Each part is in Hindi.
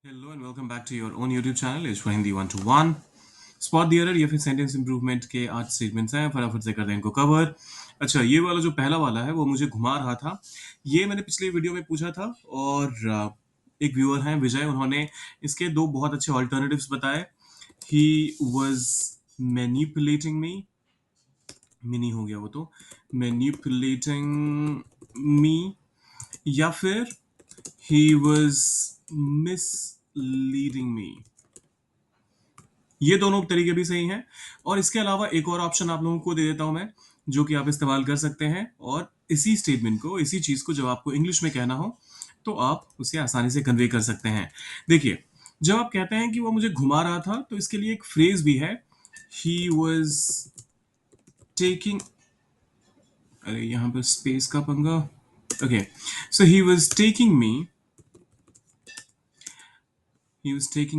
Hello and welcome back to your own YouTube channel It's for Hindi 1 to 1. Spot the error या फिर सेंटेंस इंप्रूवमेंट के 8 स्टेटमेंट्स हैं, फटाफट से कर दें इनको कवर। अच्छा, ये वाला जो पहला वाला है वो मुझे घुमा रहा था। ये मैंने पिछले वीडियो में पूछा था और एक व्यूअर हैं विजय, उन्होंने इसके दो बहुत अच्छे ऑल्टरनेटिव्स बताए। He was manipulating me, mini हो गया वो तो, मैनिपुलेटिंग मी, या फिर ही वॉज मिसलीडिंग मी। ये दोनों तरीके भी सही हैं। और इसके अलावा एक और ऑप्शन आप लोगों को दे देता हूं मैं, जो कि आप इस्तेमाल कर सकते हैं। और इसी स्टेटमेंट को, इसी चीज को जब आपको इंग्लिश में कहना हो तो आप उसे आसानी से कन्वे कर सकते हैं। देखिए, जब आप कहते हैं कि वो मुझे घुमा रहा था, तो इसके लिए एक फ्रेज भी है, ही वॉज टेकिंग, अरे यहाँ पर स्पेस का पंगा। Okay, so he was taking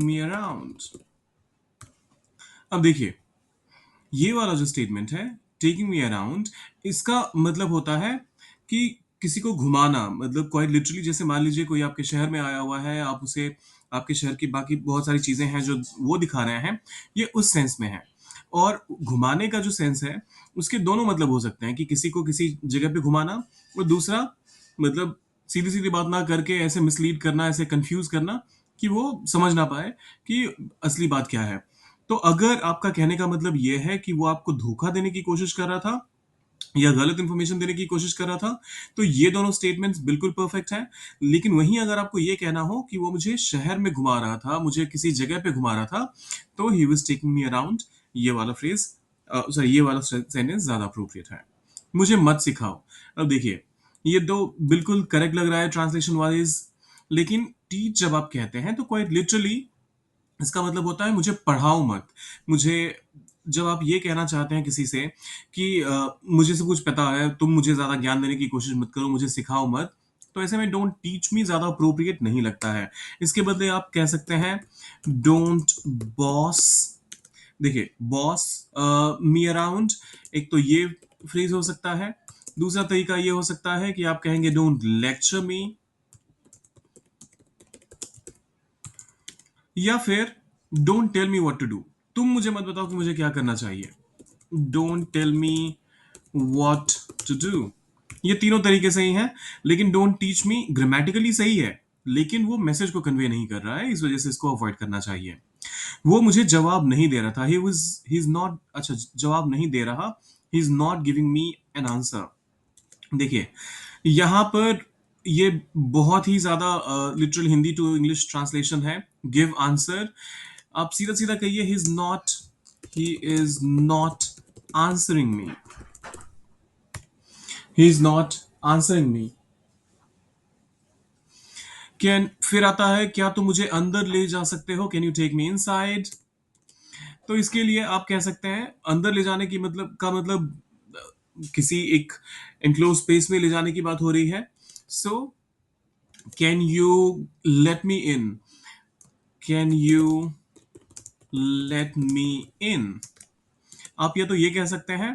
me around. अब देखिए, ये वाला जो स्टेटमेंट है, टेकिंग मी अराउंड, इसका मतलब होता है कि किसी को घुमाना, मतलब क्वाइट लिटरली। जैसे मान लीजिए कोई आपके शहर में आया हुआ है, आप उसे, आपके शहर की बाकी बहुत सारी चीजें हैं जो वो दिखा रहे हैं, ये उस सेंस में है। और घुमाने का जो सेंस है, उसके दोनों मतलब हो सकते हैं, कि किसी को किसी जगह पे घुमाना, और दूसरा मतलब सीधी सीधी बात ना करके ऐसे मिसलीड करना, ऐसे कंफ्यूज करना कि वो समझ ना पाए कि असली बात क्या है। तो अगर आपका कहने का मतलब ये है कि वो आपको धोखा देने की कोशिश कर रहा था या गलत इंफॉर्मेशन देने की कोशिश कर रहा था, तो ये दोनों स्टेटमेंट्स बिल्कुल परफेक्ट हैं। लेकिन वहीं अगर आपको ये कहना हो कि वो मुझे शहर में घुमा रहा था, मुझे किसी जगह पे घुमा रहा था, तो he was taking me around, ये वाला फ्रेज, सॉरी, ये वाला सेंटेंस ज्यादा अप्रोप्रिएट है। मुझे मत सिखाओ। अब देखिए, ये दो बिल्कुल करेक्ट लग रहा है ट्रांसलेशन वाइज। लेकिन टीच जब आप कहते हैं तो क्वाइट लिटरली इसका मतलब होता है मुझे पढ़ाओ मत। मुझे, जब आप ये कहना चाहते हैं किसी से कि मुझे सब कुछ पता है, तुम मुझे ज़्यादा ज्ञान देने की कोशिश मत करो, मुझे सिखाओ मत, तो ऐसे में डोंट टीच मी ज़्यादा अप्रोप्रिएट नहीं लगता है। इसके बदले आप कह सकते हैं डोंट बॉस। देखिए, बॉस मी अराउंड, एक तो ये फ्रेज हो सकता है। दूसरा तरीका ये हो सकता है कि आप कहेंगे डोंट लेक्चर मी, या फिर don't tell me what to do. तुम मुझे मत बताओ कि मुझे क्या करना चाहिए। Don't tell me what to do. ये तीनों तरीके सही हैं। लेकिन डोंट टीच मी ग्रामेटिकली सही है, लेकिन वो मैसेज को कन्वे नहीं कर रहा है, इस वजह से इसको अवॉइड करना चाहिए। वो मुझे जवाब नहीं दे रहा था, ही इज नॉट, अच्छा, जवाब नहीं दे रहा, he is not giving me an answer. देखिए, यहाँ पर ये बहुत ही ज्यादा literal Hindi to English translation है। गिव आंसर, आप सीधा सीधा कहिए he is not answering me, he is not answering me. Can, फिर आता है क्या तुम मुझे अंदर ले जा सकते हो, can you take me inside. तो इसके लिए आप कह सकते हैं, अंदर ले जाने की मतलब का मतलब किसी एक एनक्लोज स्पेस में ले जाने की बात हो रही है। So can you let me in, can you let me in. आप या तो ये कह सकते हैं,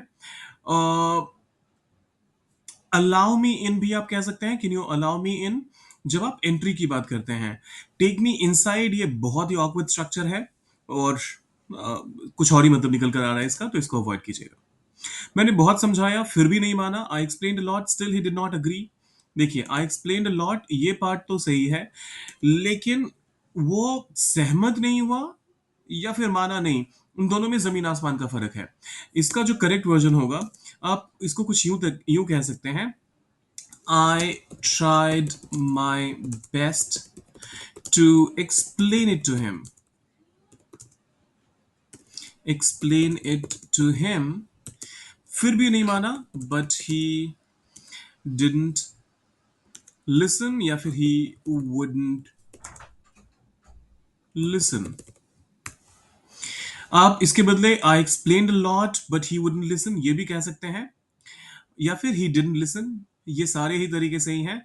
अलाउ मी इन भी आप कह सकते हैं, कैन यू अलाउ मी इन, जब आप एंट्री की बात करते हैं। टेक मी इनसाइड ये बहुत ही ऑकवर्ड स्ट्रक्चर है, और कुछ और ही मतलब निकल कर आ रहा है इसका, तो इसको अवॉइड कीजिएगा। मैंने बहुत समझाया फिर भी नहीं माना, I explained a lot still he did not agree. देखिए, आई एक्सप्लेन्ड अ लॉट, ये पार्ट तो सही है, लेकिन वो सहमत नहीं हुआ या फिर माना नहीं, उन दोनों में जमीन आसमान का फर्क है। इसका जो करेक्ट वर्जन होगा, आप इसको कुछ यूं कह सकते हैं, I tried my best to explain it to him, explain it to him, फिर भी नहीं माना, बट ही डिडंट लिसन, या फिर ही वुडंट लिसन। आप इसके बदले I explained lot but he wouldn't listen ये भी कह सकते हैं, या फिर ही डिडंट लिसन, ये सारे ही तरीके सही हैं।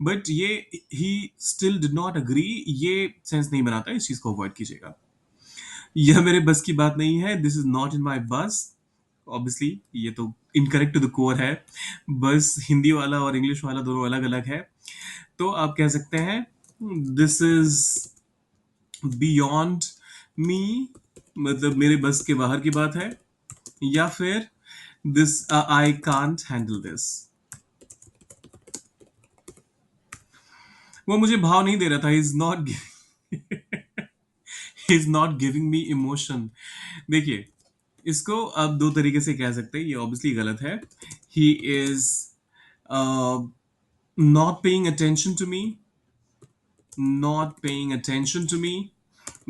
बट ये he still did not agree, ये सेंस नहीं बनाता, इस चीज को अवॉइड कीजिएगा। यह मेरे बस की बात नहीं है, दिस इज नॉट इन माई बस। ऑब्वियसली ये तो इनकरेक्ट टू द कोर है। बस हिंदी वाला और इंग्लिश वाला दोनों अलग अलग है। तो आप कह सकते हैं दिस इज बियॉन्ड मी मतलब मेरे बस के बाहर की बात है, या फिर this I can't handle this. वो मुझे भाव नहीं दे रहा था, ही is not giving me emotion. देखिए, इसको आप दो तरीके से कह सकते हैं, ये ऑब्वियसली गलत है। He is not paying attention to me, not paying attention to me.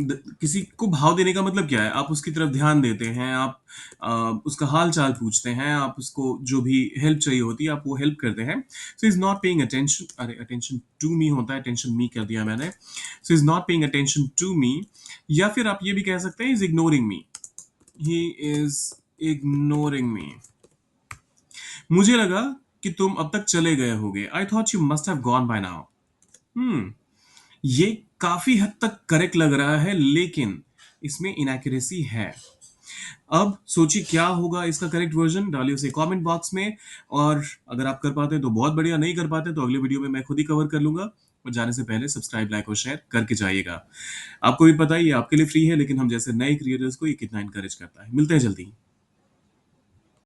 किसी को भाव देने का मतलब क्या है? आप उसकी तरफ ध्यान देते हैं, आप उसका हाल चाल पूछते हैं, आप उसको जो भी हेल्प चाहिए होती है आप वो हेल्प करते हैं। So is not paying attention, अरे अटेंशन टू मी होता है, अटेंशन मी कर दिया मैंने। So is not paying attention to me, या फिर आप ये भी कह सकते हैं is ignoring me, he is ignoring me. मुझे लगा कि तुम अब तक चले गए होगे, I thought you must have gone by now. Hmm, ये काफी हद तक करेक्ट लग रहा है, लेकिन इसमें इनएक्यूरेसी है। अब सोचिए क्या होगा इसका करेक्ट वर्जन, डालिए उसे कमेंट बॉक्स में। और अगर आप कर पाते हैं तो बहुत बढ़िया, नहीं कर पाते तो अगले वीडियो में मैं खुद ही कवर कर लूंगा। और जाने से पहले सब्सक्राइब, लाइक और शेयर करके जाइएगा। आपको भी पता है ये आपके लिए फ्री है, लेकिन हम जैसे नए क्रिएटर्स को ये कितना इनकरेज करता है। मिलते हैं जल्दी।